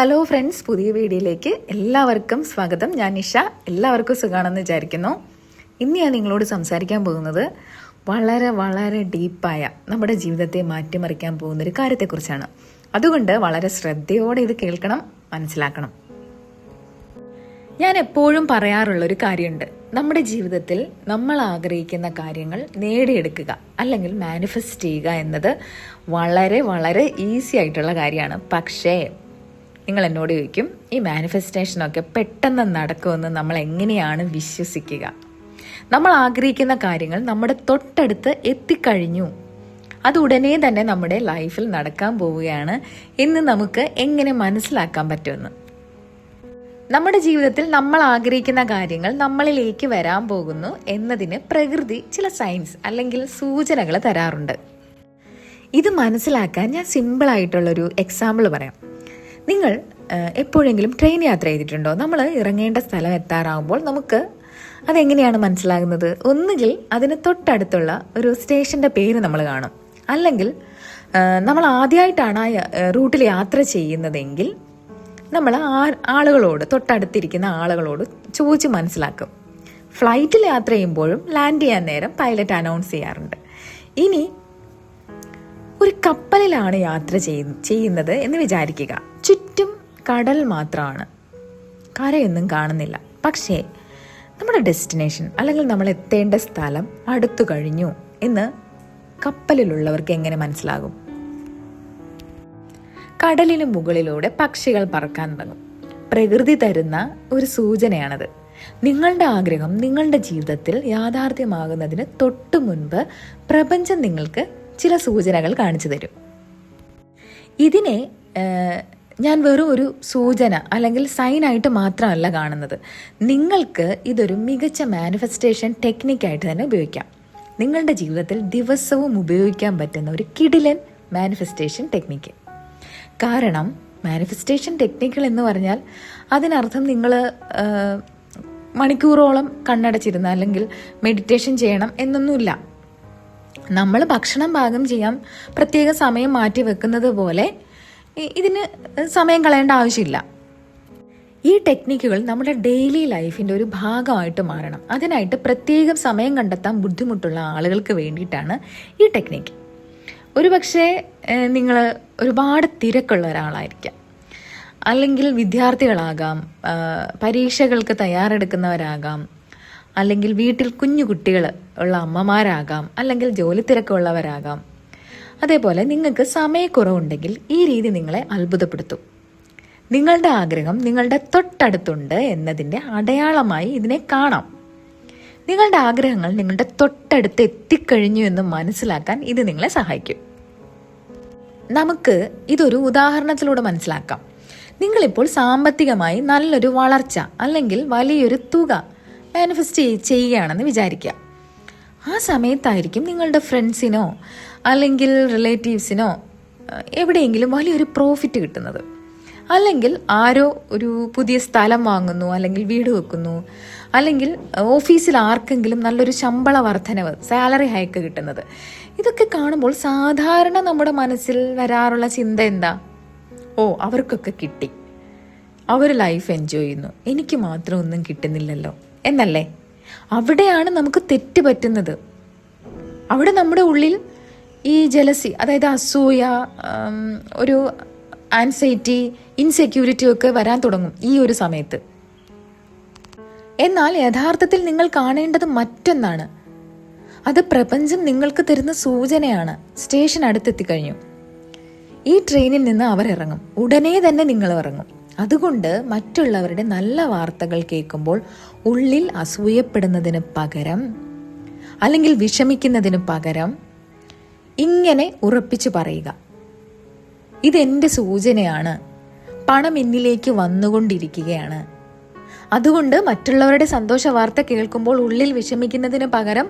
Hello friends, പുതിയ വീഡിയോയിലേക്ക് എല്ലാവർക്കും സ്വാഗതം. ഞാൻ നിഷ. എല്ലാവർക്കും സുഖമാണെന്ന് വിചാരിക്കുന്നു. ഇന്ന് ഞാൻ നിങ്ങളോട് സംസാരിക്കാൻ പോകുന്നത് വളരെ വളരെ ഡീപ്പായ നമ്മുടെ ജീവിതത്തെ മാറ്റിമറിക്കാൻ പോകുന്നൊരു കാര്യത്തെക്കുറിച്ചാണ്. അതുകൊണ്ട് വളരെ ശ്രദ്ധയോടെ ഇത് കേൾക്കണം, മനസ്സിലാക്കണം. ഞാൻ എപ്പോഴും പറയാറുള്ളൊരു കാര്യമുണ്ട്. നമ്മുടെ ജീവിതത്തിൽ നമ്മൾ ആഗ്രഹിക്കുന്ന കാര്യങ്ങൾ നേടിയെടുക്കുക അല്ലെങ്കിൽ മാനിഫെസ്റ്റ് ചെയ്യുക എന്നത് വളരെ വളരെ ഈസി ആയിട്ടുള്ള കാര്യമാണ്. പക്ഷേ നിങ്ങൾ എന്നോട് ചോദിക്കും, ഈ മാനിഫെസ്റ്റേഷനൊക്കെ പെട്ടെന്ന് നടക്കുമെന്ന് നമ്മൾ എങ്ങനെയാണ് വിശ്വസിക്കുക? നമ്മൾ ആഗ്രഹിക്കുന്ന കാര്യങ്ങൾ നമ്മുടെ തൊട്ടടുത്ത് എത്തിക്കഴിഞ്ഞു, അത് ഉടനെ തന്നെ നമ്മുടെ ലൈഫിൽ നടക്കാൻ പോവുകയാണ് എന്ന് നമുക്ക് എങ്ങനെ മനസ്സിലാക്കാൻ പറ്റുമെന്ന്? നമ്മുടെ ജീവിതത്തിൽ നമ്മൾ ആഗ്രഹിക്കുന്ന കാര്യങ്ങൾ നമ്മളിലേക്ക് വരാൻ പോകുന്നു എന്നതിന് പ്രകൃതി ചില സൈൻസ് അല്ലെങ്കിൽ സൂചനകൾ തരാറുണ്ട്. ഇത് മനസ്സിലാക്കാൻ ഞാൻ സിമ്പിളായിട്ടുള്ളൊരു എക്സാമ്പിൾ പറയാം. നിങ്ങൾ എപ്പോഴെങ്കിലും ട്രെയിൻ യാത്ര ചെയ്തിട്ടുണ്ടോ? നമ്മൾ ഇറങ്ങേണ്ട സ്ഥലം എത്താറാകുമ്പോൾ നമുക്ക് അതെങ്ങനെയാണ് മനസ്സിലാകുന്നത്? ഒന്നുകിൽ അതിന് തൊട്ടടുത്തുള്ള ഒരു സ്റ്റേഷൻ്റെ പേര് നമ്മൾ കാണും, അല്ലെങ്കിൽ നമ്മൾ ആദ്യമായിട്ടാണ് ആ റൂട്ടിൽ യാത്ര ചെയ്യുന്നതെങ്കിൽ നമ്മൾ ആളുകളോട്, തൊട്ടടുത്തിരിക്കുന്ന ആളുകളോട് ചോദിച്ച് മനസ്സിലാക്കും. ഫ്ലൈറ്റിൽ യാത്ര ചെയ്യുമ്പോഴും ലാൻഡ് ചെയ്യാൻ നേരം പൈലറ്റ് അനൗൺസ് ചെയ്യാറുണ്ട്. ഇനി ഒരു കപ്പലിലാണ് യാത്ര ചെയ്യുന്നത് എന്ന് വിചാരിക്കുക. ചുറ്റും കടൽ മാത്രമാണ്, കരയൊന്നും കാണുന്നില്ല. പക്ഷേ നമ്മുടെ ഡെസ്റ്റിനേഷൻ അല്ലെങ്കിൽ നമ്മൾ എത്തേണ്ട സ്ഥലം അടുത്തു കഴിഞ്ഞു എന്ന് കപ്പലിലുള്ളവർക്ക് എങ്ങനെ മനസ്സിലാകും? കടലിന് മുകളിലൂടെ പക്ഷികൾ പറക്കാൻ തുടങ്ങും. പ്രകൃതി തരുന്ന ഒരു സൂചനയാണത്. നിങ്ങളുടെ ആഗ്രഹം നിങ്ങളുടെ ജീവിതത്തിൽ യാഥാർത്ഥ്യമാകുന്നതിന് തൊട്ടു മുൻപ് പ്രപഞ്ചം നിങ്ങൾക്ക് ചില സൂചനകൾ കാണിച്ചു തരും. ഇതിനെ ഞാൻ വെറും ഒരു സൂചന അല്ലെങ്കിൽ സൈനായിട്ട് മാത്രമല്ല കാണുന്നത്. നിങ്ങൾക്ക് ഇതൊരു മികച്ച മാനിഫെസ്റ്റേഷൻ ടെക്നിക്കായിട്ട് തന്നെ ഉപയോഗിക്കാം. നിങ്ങളുടെ ജീവിതത്തിൽ ദിവസവും ഉപയോഗിക്കാൻ പറ്റുന്ന ഒരു കിടിലൻ മാനിഫെസ്റ്റേഷൻ ടെക്നിക്ക്. കാരണം മാനിഫെസ്റ്റേഷൻ ടെക്നിക്കുകൾ എന്ന് പറഞ്ഞാൽ അതിനർത്ഥം നിങ്ങൾ മണിക്കൂറോളം കണ്ണടച്ചിരുന്ന അല്ലെങ്കിൽ മെഡിറ്റേഷൻ ചെയ്യണം എന്നൊന്നുമില്ല. നമ്മൾ ഭക്ഷണം പാകം ചെയ്യാൻ പ്രത്യേക സമയം മാറ്റി വെക്കുന്നത് പോലെ ഇതിന് സമയം കളയേണ്ട ആവശ്യമില്ല. ഈ ടെക്നിക്കുകൾ നമ്മുടെ ഡെയിലി ലൈഫിൻ്റെ ഒരു ഭാഗമായിട്ട് മാറണം. അതിനായിട്ട് പ്രത്യേകം സമയം കണ്ടെത്താൻ ബുദ്ധിമുട്ടുള്ള ആളുകൾക്ക് വേണ്ടിയിട്ടാണ് ഈ ടെക്നിക്ക്. ഒരുപക്ഷെ നിങ്ങൾ ഒരുപാട് തിരക്കുള്ള ഒരാളായിരിക്കാം, അല്ലെങ്കിൽ വിദ്യാർത്ഥികളാകാം, പരീക്ഷകൾക്ക് തയ്യാറെടുക്കുന്നവരാകാം, അല്ലെങ്കിൽ വീട്ടിൽ കുഞ്ഞു കുട്ടികൾ ഉള്ള അമ്മമാരാകാം, അല്ലെങ്കിൽ ജോലി തിരക്കുള്ളവരാകാം. അതേപോലെ നിങ്ങൾക്ക് സമയക്കുറവുണ്ടെങ്കിൽ ഈ രീതി നിങ്ങളെ അത്ഭുതപ്പെടുത്തും. നിങ്ങളുടെ ആഗ്രഹം നിങ്ങളുടെ തൊട്ടടുത്തുണ്ട് എന്നതിൻ്റെ അടയാളമായി ഇതിനെ കാണാം. നിങ്ങളുടെ ആഗ്രഹങ്ങൾ നിങ്ങളുടെ തൊട്ടടുത്ത് എത്തിക്കഴിഞ്ഞു എന്ന് മനസ്സിലാക്കാൻ ഇത് നിങ്ങളെ സഹായിക്കും. നമുക്ക് ഇതൊരു ഉദാഹരണത്തിലൂടെ മനസ്സിലാക്കാം. നിങ്ങളിപ്പോൾ സാമ്പത്തികമായി നല്ലൊരു വളർച്ച അല്ലെങ്കിൽ വലിയൊരു തുക മാനിഫെസ്റ്റ് ചെയ്യുകയാണെന്ന് വിചാരിക്കുക. ആ സമയത്തായിരിക്കും നിങ്ങളുടെ ഫ്രണ്ട്സിനോ അല്ലെങ്കിൽ റിലേറ്റീവ്സിനോ എവിടെയെങ്കിലും വലിയൊരു പ്രോഫിറ്റ് കിട്ടുന്നത്, അല്ലെങ്കിൽ ആരോ ഒരു പുതിയ സ്ഥലം വാങ്ങുന്നു, അല്ലെങ്കിൽ വീട് വെക്കുന്നു, അല്ലെങ്കിൽ ഓഫീസിൽ ആർക്കെങ്കിലും നല്ലൊരു ശമ്പള വർധനവ്, സാലറി ഹൈക്ക് കിട്ടുന്നത്. ഇതൊക്കെ കാണുമ്പോൾ സാധാരണ നമ്മുടെ മനസ്സിൽ വരാറുള്ള ചിന്ത എന്താ? ഓ, അവർക്കൊക്കെ കിട്ടി, അവർ ലൈഫ് എൻജോയ് ചെയ്യുന്നു, എനിക്ക് മാത്രം ഒന്നും കിട്ടുന്നില്ലല്ലോ എന്നല്ലേ? അവിടെയാണ് നമുക്ക് തെറ്റ് പറ്റുന്നത്. അവിടെ നമ്മുടെ ഉള്ളിൽ ഈ ജലസി, അതായത് അസൂയ, ഒരു ആൻസൈറ്റി, ഇൻസെക്യൂരിറ്റി ഒക്കെ വരാൻ തുടങ്ങും ഈ ഒരു സമയത്ത്. എന്നാൽ യഥാർത്ഥത്തിൽ നിങ്ങൾ കാണേണ്ടത് മറ്റൊന്നാണ്. അത് പ്രപഞ്ചം നിങ്ങൾക്ക് തരുന്ന സൂചനയാണ്. സ്റ്റേഷൻ അടുത്തെത്തിക്കഴിഞ്ഞു. ഈ ട്രെയിനിൽ നിന്ന് അവർ ഇറങ്ങും, ഉടനെ തന്നെ നിങ്ങൾ ഇറങ്ങും. അതുകൊണ്ട് മറ്റുള്ളവരുടെ നല്ല വാർത്തകൾ കേൾക്കുമ്പോൾ ഉള്ളിൽ അസൂയപ്പെടുന്നതിന് പകരം അല്ലെങ്കിൽ വിഷമിക്കുന്നതിന് പകരം ഇങ്ങനെ ഉറപ്പിച്ചു പറയുക, ഇതെൻ്റെ സൂചനയാണ്, പണം എന്നിലേക്ക് വന്നുകൊണ്ടിരിക്കുകയാണ്. അതുകൊണ്ട് മറ്റുള്ളവരുടെ സന്തോഷ വാർത്ത കേൾക്കുമ്പോൾ ഉള്ളിൽ വിഷമിക്കുന്നതിന് പകരം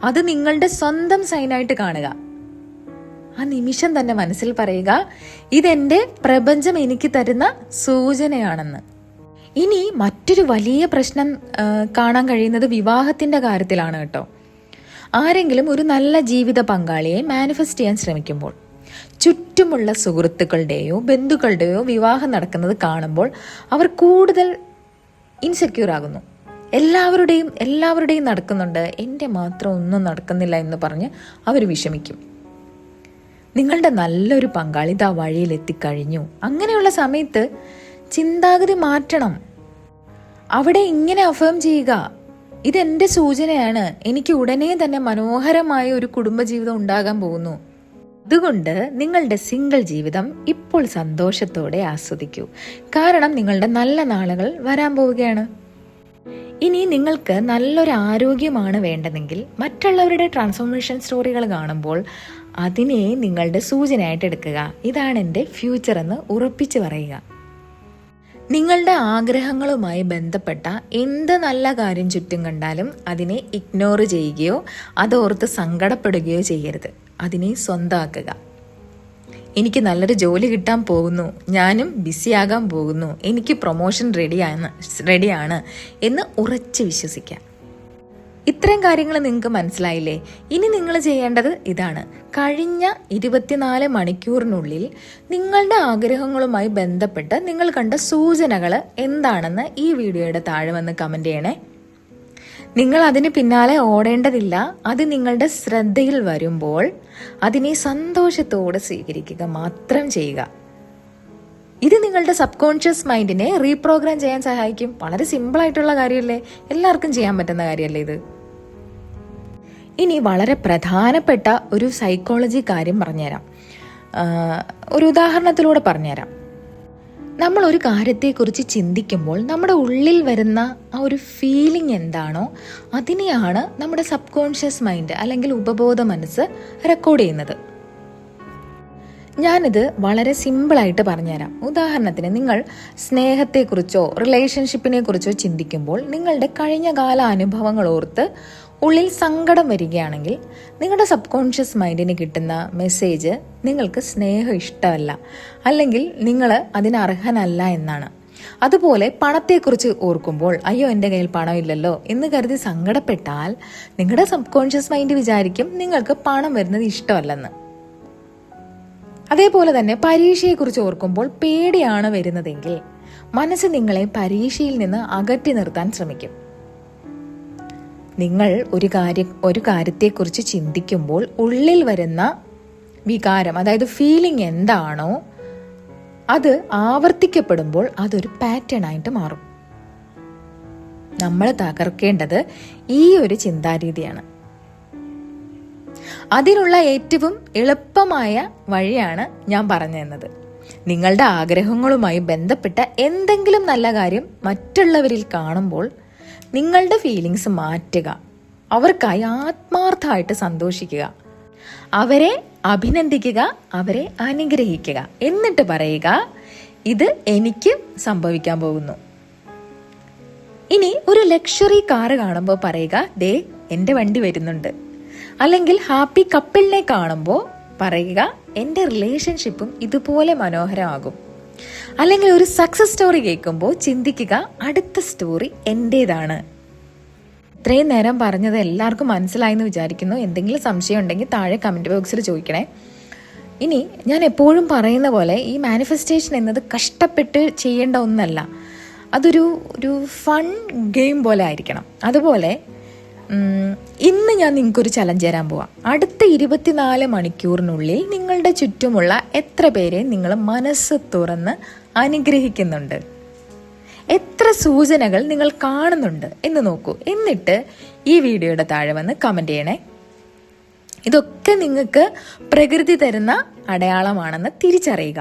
അത് നിങ്ങളുടെ സ്വന്തം സൈനായിട്ട് കാണുക. ആ നിമിഷം തന്നെ മനസ്സിൽ പറയുക, ഇതെന്റെ പ്രപഞ്ചം എനിക്ക് തരുന്ന സൂചനയാണെന്ന്. ഇനി മറ്റൊരു വലിയ പ്രശ്നം കാണാൻ കഴിയുന്നത് വിവാഹത്തിന്റെ കാര്യത്തിലാണ് കേട്ടോ. ആരെങ്കിലും ഒരു നല്ല ജീവിത പങ്കാളിയെ മാനിഫെസ്റ്റ് ചെയ്യാൻ ശ്രമിക്കുമ്പോൾ ചുറ്റുമുള്ള സുഹൃത്തുക്കളുടെയോ ബന്ധുക്കളുടെയോ വിവാഹം നടക്കുന്നത് കാണുമ്പോൾ അവർ കൂടുതൽ ഇൻസെക്യൂർ ആകുന്നു. എല്ലാവരുടെയും നടക്കുന്നുണ്ട്, എൻ്റെ മാത്രം ഒന്നും നടക്കുന്നില്ല എന്ന് പറഞ്ഞ് അവർ വിഷമിക്കും. നിങ്ങളുടെ നല്ലൊരു പങ്കാളി ഇതാ വഴിയിലെത്തിക്കഴിഞ്ഞു. അങ്ങനെയുള്ള സമയത്ത് ചിന്താഗതി മാറ്റണം. അവിടെ ഇങ്ങനെ അഫേം ചെയ്യുക, ഇതെൻ്റെ സൂചനയാണ്, എനിക്ക് ഉടനെ തന്നെ മനോഹരമായ ഒരു കുടുംബജീവിതം ഉണ്ടാകാൻ പോകുന്നു. അതുകൊണ്ട് നിങ്ങളുടെ സിംഗിൾ ജീവിതം ഇപ്പോൾ സന്തോഷത്തോടെ ആസ്വദിക്കൂ. കാരണം നിങ്ങളുടെ നല്ല നാളുകൾ വരാൻ പോവുകയാണ്. ഇനി നിങ്ങൾക്ക് നല്ലൊരു ആരോഗ്യമാണ് വേണ്ടതെങ്കിൽ മറ്റുള്ളവരുടെ ട്രാൻസ്ഫോർമേഷൻ സ്റ്റോറികൾ കാണുമ്പോൾ അതിനെ നിങ്ങളുടെ സൂചനയായിട്ട് എടുക്കുക. ഇതാണ് എൻ്റെ ഫ്യൂച്ചർ എന്ന് ഉറപ്പിച്ച് പറയുക. നിങ്ങളുടെ ആഗ്രഹങ്ങളുമായി ബന്ധപ്പെട്ട എന്ത് നല്ല കാര്യം ചുറ്റും കണ്ടാലും അതിനെ ഇഗ്നോർ ചെയ്യുകയോ അതോർത്ത് സങ്കടപ്പെടുകയോ ചെയ്യരുത്. അതിനെ സ്വന്തമാക്കുക. എനിക്ക് നല്ലൊരു ജോലി കിട്ടാൻ പോകുന്നു, ഞാനും ബിസിയാകാൻ പോകുന്നു, എനിക്ക് പ്രൊമോഷൻ റെഡിയാണ് എന്ന് ഉറച്ച് വിശ്വസിക്കാം. ഇത്രയും കാര്യങ്ങൾ നിങ്ങൾക്ക് മനസ്സിലായില്ലേ? ഇനി നിങ്ങൾ ചെയ്യേണ്ടത് ഇതാണ്. കഴിഞ്ഞ 24 മണിക്കൂറിനുള്ളിൽ നിങ്ങളുടെ ആഗ്രഹങ്ങളുമായി ബന്ധപ്പെട്ട് നിങ്ങൾ കണ്ട സൂചനകൾ എന്താണെന്ന് ഈ വീഡിയോയുടെ താഴെ വന്ന് കമൻറ്റ് ചെയ്യണേ. നിങ്ങൾ അതിന് പിന്നാലെ ഓടേണ്ടതില്ല. അത് നിങ്ങളുടെ ശ്രദ്ധയിൽ വരുമ്പോൾ അതിനെ സന്തോഷത്തോടെ സ്വീകരിക്കുക മാത്രം ചെയ്യുക. ഇത് നിങ്ങളുടെ സബ് കോൺഷ്യസ് മൈൻഡിനെ റീപ്രോഗ്രാം ചെയ്യാൻ സഹായിക്കും. വളരെ സിമ്പിളായിട്ടുള്ള കാര്യമല്ലേ, എല്ലാവർക്കും ചെയ്യാൻ പറ്റുന്ന കാര്യമല്ലേ ഇത്. ഇനി വളരെ പ്രധാനപ്പെട്ട ഒരു സൈക്കോളജി കാര്യം പറഞ്ഞുതരാം. ഒരു ഉദാഹരണത്തിലൂടെ പറഞ്ഞുതരാം. നമ്മൾ ഒരു കാര്യത്തെക്കുറിച്ച് ചിന്തിക്കുമ്പോൾ നമ്മുടെ ഉള്ളിൽ വരുന്ന ആ ഒരു ഫീലിംഗ് എന്താണോ അതിനെയാണ് നമ്മുടെ സബ് കോൺഷ്യസ് മൈൻഡ് അല്ലെങ്കിൽ ഉപബോധ മനസ്സ് റെക്കോർഡ് ചെയ്യുന്നത്. ഞാനിത് വളരെ സിമ്പിളായിട്ട് പറഞ്ഞുതരാം. ഉദാഹരണത്തിന്, നിങ്ങൾ സ്നേഹത്തെക്കുറിച്ചോ റിലേഷൻഷിപ്പിനെ കുറിച്ചോ ചിന്തിക്കുമ്പോൾ നിങ്ങളുടെ കഴിഞ്ഞ കാല അനുഭവങ്ങൾ ഓർത്ത് ഉള്ളിൽ സങ്കടം വരികയാണെങ്കിൽ നിങ്ങളുടെ സബ് കോൺഷ്യസ് മൈൻഡിന് കിട്ടുന്ന മെസ്സേജ് നിങ്ങൾക്ക് സ്നേഹം ഇഷ്ടമല്ല, അല്ലെങ്കിൽ നിങ്ങൾ അതിന് അർഹനല്ല എന്നാണ്. അതുപോലെ പണത്തെക്കുറിച്ച് ഓർക്കുമ്പോൾ അയ്യോ എൻ്റെ കയ്യിൽ പണമില്ലല്ലോ എന്ന് കരുതി സങ്കടപ്പെട്ടാൽ നിങ്ങളുടെ സബ് കോൺഷ്യസ് മൈൻഡ് വിചാരിക്കും നിങ്ങൾക്ക് പണം വരുന്നത് ഇഷ്ടമല്ലെന്ന്. അതേപോലെ തന്നെ പരീക്ഷയെക്കുറിച്ച് ഓർക്കുമ്പോൾ പേടിയാണ് വരുന്നതെങ്കിൽ മനസ്സ് നിങ്ങളെ പരീക്ഷയിൽ നിന്ന് അകറ്റി നിർത്താൻ ശ്രമിക്കും. നിങ്ങൾ ഒരു കാര്യത്തെക്കുറിച്ച് ചിന്തിക്കുമ്പോൾ ഉള്ളിൽ വരുന്ന വികാരം, അതായത് ഫീലിംഗ് എന്താണോ അത് ആവർത്തിക്കപ്പെടുമ്പോൾ അതൊരു പാറ്റേൺ ആയിട്ട് മാറും. നമ്മൾ തകർക്കേണ്ടത് ഈ ഒരു ചിന്താരീതിയാണ്. അതിനുള്ള ഏറ്റവും എളുപ്പമായ വഴിയാണ് ഞാൻ പറഞ്ഞു തന്നത്. നിങ്ങളുടെ ആഗ്രഹങ്ങളുമായി ബന്ധപ്പെട്ട എന്തെങ്കിലും നല്ല കാര്യം മറ്റുള്ളവരിൽ കാണുമ്പോൾ നിങ്ങളുടെ ഫീലിങ്സ് മാറ്റുക. അവർക്കായി ആത്മാർത്ഥമായിട്ട് സന്തോഷിക്കുക, അവരെ അഭിനന്ദിക്കുക, അവരെ അനുഗ്രഹിക്കുക. എന്നിട്ട് പറയുക, ഇത് എനിക്ക് സംഭവിക്കാൻ പോകുന്നു. ഇനി ഒരു ലക്ഷറി കാറ് കാണുമ്പോൾ പറയുക, ദേ എൻ്റെ വണ്ടി വരുന്നുണ്ട്. അല്ലെങ്കിൽ ഹാപ്പി കപ്പിളിനെ കാണുമ്പോൾ പറയുക, എൻ്റെ റിലേഷൻഷിപ്പും ഇതുപോലെ മനോഹരമാകും. അല്ലെങ്കിൽ ഒരു സക്സസ് സ്റ്റോറി കേൾക്കുമ്പോൾ ചിന്തിക്കുക, അടുത്ത സ്റ്റോറി എൻ്റേതാണ്. ഇത്രയും നേരം പറഞ്ഞത് എല്ലാവർക്കും മനസ്സിലായെന്ന് വിചാരിക്കുന്നു. എന്തെങ്കിലും സംശയം ഉണ്ടെങ്കിൽ താഴെ കമൻറ്റ് ബോക്സിൽ ചോദിക്കണേ. ഇനി ഞാൻ എപ്പോഴും പറയുന്ന പോലെ ഈ മാനിഫെസ്റ്റേഷൻ എന്നത് കഷ്ടപ്പെട്ട് ചെയ്യേണ്ട ഒന്നല്ല. അതൊരു ഫൺ ഗെയിം പോലെ ആയിരിക്കണം. അതുപോലെ ഇന്ന് ഞാൻ നിങ്ങൾക്കൊരു ചലഞ്ച് തരാൻ പോവാം. അടുത്ത 24 മണിക്കൂറിനുള്ളിൽ നിങ്ങളുടെ ചുറ്റുമുള്ള എത്ര പേരെ നിങ്ങൾ മനസ്സ് തുറന്ന് അനുഗ്രഹിക്കുന്നുണ്ട്, എത്ര സൂചനകൾ നിങ്ങൾ കാണുന്നുണ്ട് എന്ന് നോക്കൂ. എന്നിട്ട് ഈ വീഡിയോയുടെ താഴെ വന്ന് കമൻറ്റ് ചെയ്യണേ. ഇതൊക്കെ നിങ്ങൾക്ക് പ്രകൃതി തരുന്ന അടയാളമാണെന്ന് തിരിച്ചറിയുക.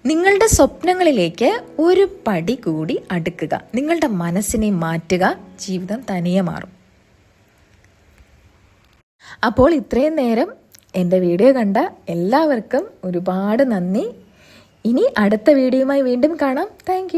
നിങ്ങളുടെ സ്വപ്നങ്ങളിലേക്ക് ഒരു പടി കൂടി അടുക്കുക. നിങ്ങളുടെ മനസ്സിനെ മാറ്റുക, ജീവിതം തനിയെ മാറും. അപ്പോൾ ഇത്രയും നേരം എൻ്റെ വീഡിയോ കണ്ട എല്ലാവർക്കും ഒരുപാട് നന്ദി. ഇനി അടുത്ത വീഡിയോയുമായി വീണ്ടും കാണാം. താങ്ക്